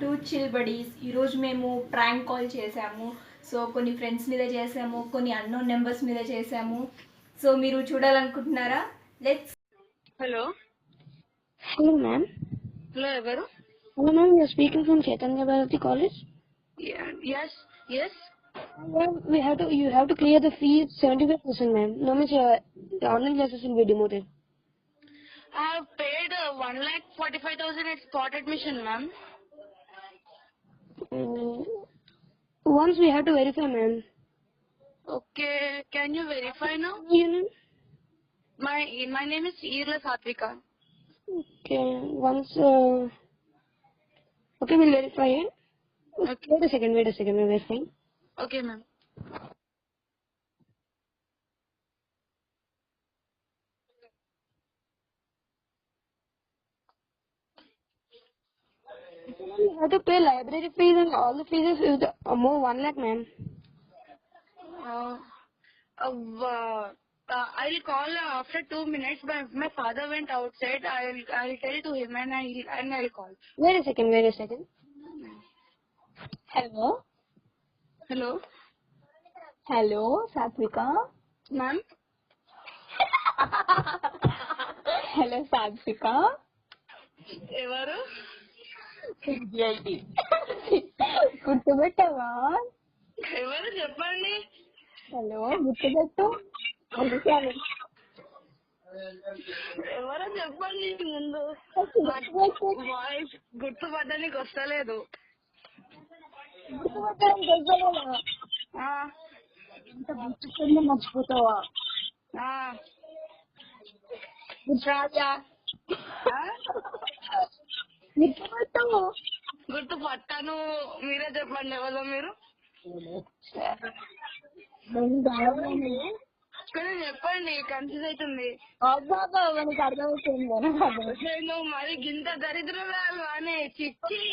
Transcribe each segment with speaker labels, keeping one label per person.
Speaker 1: To chill buddies. ఈరోజు మేము prank call చేసాము. సో కొన్ని ఫ్రెండ్స్ మీద చేసాము, కొన్ని అన్నోన్ నెంబర్స్ మీద చేసాము. సో మీరు చూడాలనుకుంటున్నారా? Let's.
Speaker 2: Hello
Speaker 3: Hello, ma'am.
Speaker 2: Hello ఎవరు?
Speaker 3: Hello, ma'am. You're speaking from Chaitanya Bharati College.
Speaker 2: Yes yes
Speaker 3: Ma'am, you have to clear the fees 75%, ma'am. No, means the online classes will be demoted.
Speaker 2: I have paid 1,45,000 at spot admission, ma'am.
Speaker 3: Once we have to verify, ma'am.
Speaker 2: Okay, can you verify now?
Speaker 3: You know?
Speaker 2: My name is Irla Satvika.
Speaker 3: Okay. Once. Okay, we'll verify it.
Speaker 2: Okay.
Speaker 3: Wait a second. We're verifying.
Speaker 2: Okay, ma'am.
Speaker 3: You have to pay library fees and all the fees is more 1 lakh, ma'am.
Speaker 2: I'll call after 2 minutes. My father went outside. I'll tell to him and I'll call.
Speaker 3: Wait a second. Hello.
Speaker 2: Hello,
Speaker 1: సాత్విక.
Speaker 2: ma'am.
Speaker 1: Hello సాత్విక.
Speaker 2: ఎవరు?
Speaker 1: గుర్తుపెట్టావా?
Speaker 2: ఎవరు చెప్పండి.
Speaker 1: Hello, గుర్తుపెట్టు.
Speaker 2: ఎవరో చెప్పండి ముందు. Voice గుర్తుపట్టడానికి వస్తలేదు.
Speaker 1: గుర్తుపట్టడం తెలియదా?
Speaker 2: ఆ,
Speaker 1: ఇంత గుర్తుపెట్టి మర్చిపోతావా?
Speaker 2: ఆ,
Speaker 1: గుర్తురాజా.
Speaker 2: ఆ?
Speaker 1: గుర్తుపెట్టావు.
Speaker 2: గుర్తుపట్టాను. మీరే చెప్పండి ఎవరో మీరు. కొంచెం చెప్పండి, కన్ఫ్యూజ్ అవుతుంది.
Speaker 1: అబ్బాబా మనకి అర్థమవుతుంది.
Speaker 2: నేను మరి గింత దరిద్రురాలు అనే చిచ్చి.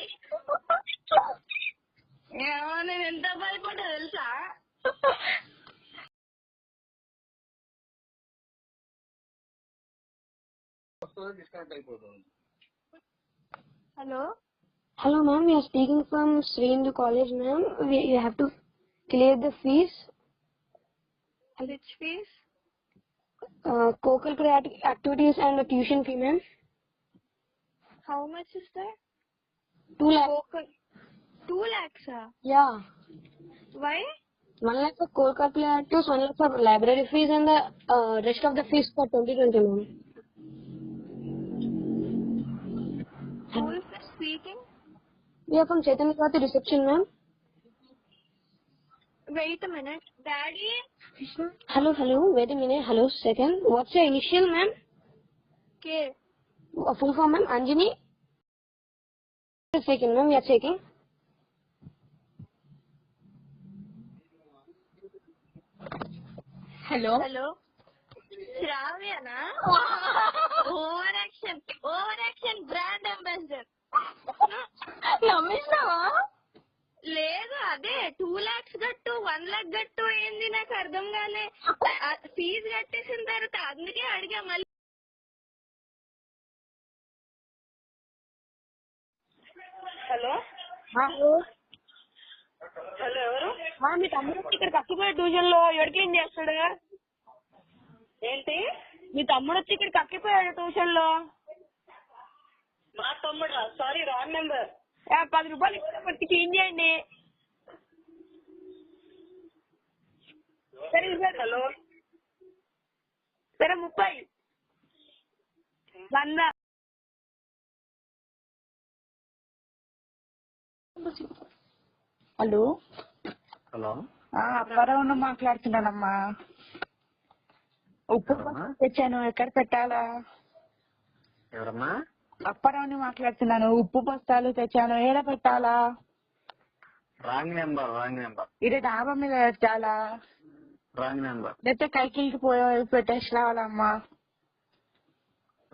Speaker 2: ఏమో నేను ఎంత భయపడ్డా తెలుసా?
Speaker 1: Hello.
Speaker 3: Hello, ma'am. We are speaking from Sreendu College, ma'am. You have to clear the fees.
Speaker 2: Which fees?
Speaker 3: Co-curricular activities and the tuition fee, ma'am.
Speaker 2: How much is that?
Speaker 3: 2 lakh.
Speaker 2: 2 lakhs?
Speaker 3: Yeah.
Speaker 2: Why?
Speaker 3: 1 lakh for co-curricular activities, 1 lakh for library fees, and the rest of the fees for 2020, ma'am.
Speaker 2: Who is speaking?
Speaker 3: We are from Chaitanya Bharati reception, ma'am.
Speaker 2: Wait a minute. Daddy?
Speaker 3: Hello. Wait a minute. Hello, second. What's your initial, ma'am?
Speaker 2: K.
Speaker 3: Full form, ma'am. Anjani. Second, ma'am. We are checking.
Speaker 1: Hello.
Speaker 2: Hello, శ్రావ్యనా? Over action brand ambassador.
Speaker 1: నమ్మేసినావా?
Speaker 2: లేదు, అదే 2 lakhs గట్టు 1 lakh గట్టు ఏంది నాకు అర్థం కాలే. ఫీజు కట్టేసిన తర్వాత అందుకే అడిగా మళ్ళీ. హలో హలో ఎవరు?
Speaker 3: మీ తమ్ముడు ఇక్కడ కక్కిపోయే ట్యూషన్ లో ఎడికేం చేస్తాడు?
Speaker 2: ఏంటి?
Speaker 3: మీ తమ్ముడు వచ్చి ఇక్కడ కక్కిపోయాడు ట్యూషన్ లో.
Speaker 2: మా తమ్ముడా? Sorry, wrong number.
Speaker 3: 10 రూపాయలు పట్టి క్లీన్ చేయండి. సరే
Speaker 2: హలో,
Speaker 3: సరే 30 100.
Speaker 4: హలో
Speaker 5: హలో,
Speaker 4: అప్పారావు మాట్లాడుతున్నానమ్మా. ఉప్పు పప్పు తెచ్చాను, ఎక్కడ పెట్టాలా?
Speaker 5: ఎవరమ్మా?
Speaker 4: అప్పారావుని మాట్లాడుతున్నాను. ఉప్పు బస్తాలు తెచ్చాను, ఏడ పెట్టాలా?
Speaker 5: Wrong number.
Speaker 4: ఇది డాబా మీద పెట్టాలా?
Speaker 5: Wrong number.
Speaker 4: లేకపోతే కైకిలికి పోయి పెట్టేసి రావాలమ్మా?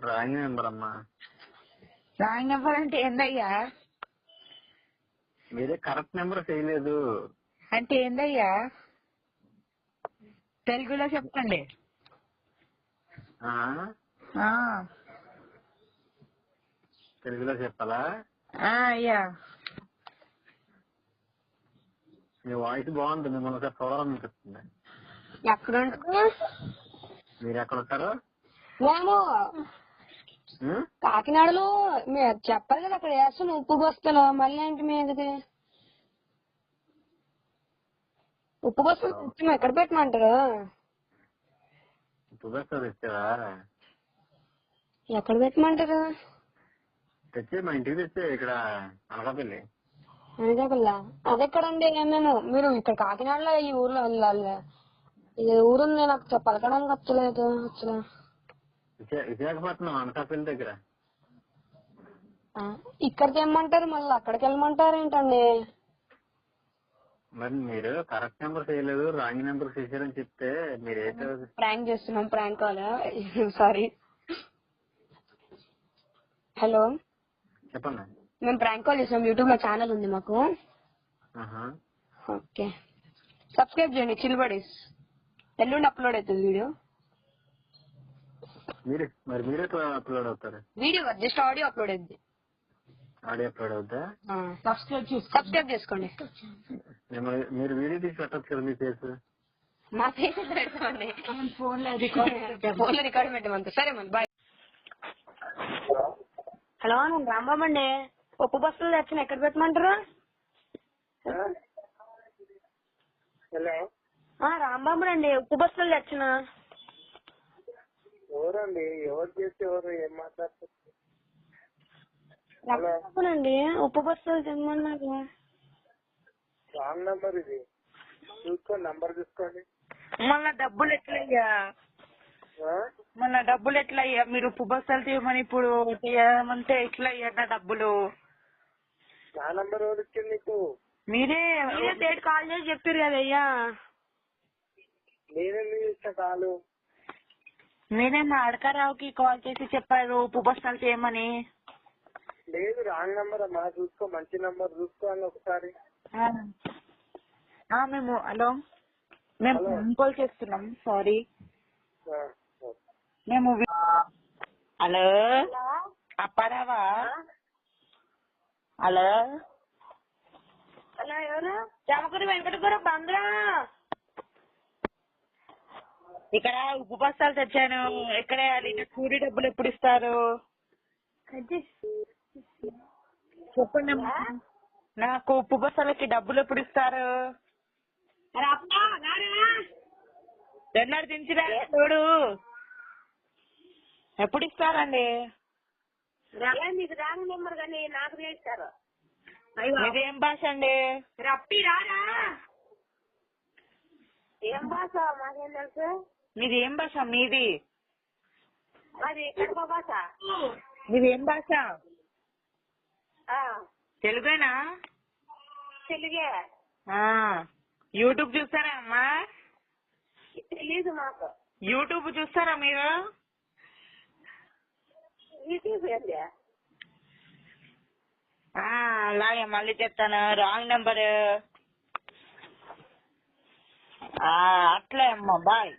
Speaker 5: రాంగ్ నెంబర్ అమ్మా.
Speaker 4: రాంగ్ నెంబర్ అంటే ఏందయ్యా?
Speaker 5: మీరే కరెక్ట్ నెంబర్ చేయలేదు.
Speaker 4: అంటే ఏందయ్యా? తెలుగులో చెప్పండి.
Speaker 5: తెలుగులో చెప్పాలా?
Speaker 4: అయ్యా
Speaker 5: మీ వాయిస్ బాగుంది, మిమ్మల్ని ఒకసారి చూడాలనిపిస్తుంది.
Speaker 3: ఎక్కడ ఉంటారు
Speaker 5: మీరు ఎక్కడ ఉంటారు?
Speaker 3: మేము కాకినాడలో. మీరు చెప్పాలి కదా అక్కడ వేస్తాను ఉప్పు బస్తాలు. మళ్ళీ ఏంటి మీదకి ఉప్పు బస్తాలు తెచ్చి ఎక్కడ పెట్టమంటారు?
Speaker 5: ఉప్పు బస్తా తెచ్చావా?
Speaker 3: ఎక్కడ పెట్టమంటారు?
Speaker 5: తెచ్చి మా ఇంటికి తెచ్చే, ఇక్కడ అనకాపల్లి.
Speaker 3: అనకాపల్లి అది ఎక్కడండి? నేను మీరు ఇక్కడ కాకినాడలో ఈ ఊర్లో వెళ్ళాలి. ఈ ఊరుంది నాకు పలకడానికి వచ్చలేదు అసలు.
Speaker 5: విశాఖపట్నం అనకాపల్లి దగ్గర.
Speaker 3: ఇక్కడికి వెళ్ళమంటారు మళ్ళీ అక్కడికి వెళ్ళమంటారు ఏంటండి?
Speaker 5: మరి మీరు కరెక్ట్ నెంబర్ చేయలేదు, రాంగ్ నెంబర్ చేశారని చెప్తే మీరు ఏంటో.
Speaker 3: ప్రాంక్ చేస్తున్నాం. Prank call. సారీ. హలో,
Speaker 5: చెప్పండి.
Speaker 3: మేము ప్రాంక్ కాల్ చేసాం. యూట్యూబ్ లో ఛానల్ ఉంది మాకు. ఓకే, సబ్స్క్రైబ్ చేయండి. చిల్బడీస్ ఎల్లుండి అప్లోడ్ అవుతుంది వీడియో.
Speaker 5: మీరే అప్లోడ్ అవుతారు?
Speaker 3: వీడియో జస్ట్ ఆడియో అప్లోడ్ అవుతుంది.
Speaker 5: ఆడియో అప్లోడ్ అవుతా?
Speaker 3: సబ్స్క్రైబ్ చేసుకోండి.
Speaker 5: మీరు వీడియో తీసి పెట్టచ్చు కదా మీ ఫేస్.
Speaker 3: మా ఫేస్ పెడతామండి. ఫోన్ లో రికార్డ్ పెట్టమంటారు. సరే మరి బాయ్. హలో, నేను రాంబాబు అండి. ఉప్పు బస్సులు తెచ్చిన ఎక్కడ పెట్టమంటారు?
Speaker 6: హలో,
Speaker 3: రాంబాబు రండి. ఉప్పు బస్సులు తెచ్చిన.
Speaker 6: ఎవరండి? ఎవరు చేస్తే ఎవరు? ఏం మాట్లాడుతున్నారు?
Speaker 3: రాంబాబునండి. ఉప్పు బస్సులు తెమ్మన్నారు.
Speaker 6: రాంగ్ నంబర్ ఇది. చూసుకోండి, నంబర్ చూసుకోండి.
Speaker 4: మళ్ళా డబ్బులు ఎట్లయ్యా? మీరు ఉప్పు బస్తాలు తీయమని ఇప్పుడు తీయమంటే ఎట్లయ్యా నా డబ్బులు?
Speaker 6: నా నంబర్ ఎవరు ఇచ్చింది నీకు?
Speaker 4: మీరే
Speaker 3: డేట్ కాల్ చేసి చెప్పారు కదా అయ్యా.
Speaker 6: నేనెందుకు చేసిన కాలు?
Speaker 4: మీరే మా అడకారావుకి కాల్ చేసి చెప్పారు ఉప్పు బస్తాలు చేయమని.
Speaker 6: లేదు, రాంగ్ నంబర్ అమ్మా. చూసుకో, మంచి నంబర్ చూసుకోండి ఒకసారి.
Speaker 4: మేము మేము కాల్ చేస్తున్నాం. సారీ. మేము హలో అప్పారావా? హలో,
Speaker 3: హలో, ఎవరు?
Speaker 4: జమకూరి వెంకటపుర బంద్రా. ఇక్కడ ఉప్పు బస్తాలు తెచ్చాను. ఎక్కడ కూలి డబ్బులు ఎప్పుడు ఇస్తారు చెప్పండి. నాకు ఉప్పు బస్తాలకి డబ్బులు ఎప్పుడు ఇస్తారు? ఎన్నడు దించిరా చూడు. ఎప్పుడు ఇస్తారండి?
Speaker 3: మీకు రాంగ్ నెంబర్ కానీ నాకు ఇస్తారు.
Speaker 4: ఇదేం భాష అండి?
Speaker 3: రప్పి రారా. ఏం భాష? మాకేం తెలుసు.
Speaker 4: మీది ఏం భాష? మీది
Speaker 3: అది కడప భాష.
Speaker 4: మీది ఏం భాష? తెలుగేనా?
Speaker 3: తెలుగే.
Speaker 4: యూట్యూబ్ చూస్తారా అమ్మా?
Speaker 3: తెలీదు మాకు.
Speaker 4: యూట్యూబ్ చూస్తారా మీరు?
Speaker 3: యూట్యూబ్ ఏంటి?
Speaker 4: అలాగే మళ్ళీ చెప్తాను. Wrong number. అట్లే అమ్మా, బాయ్.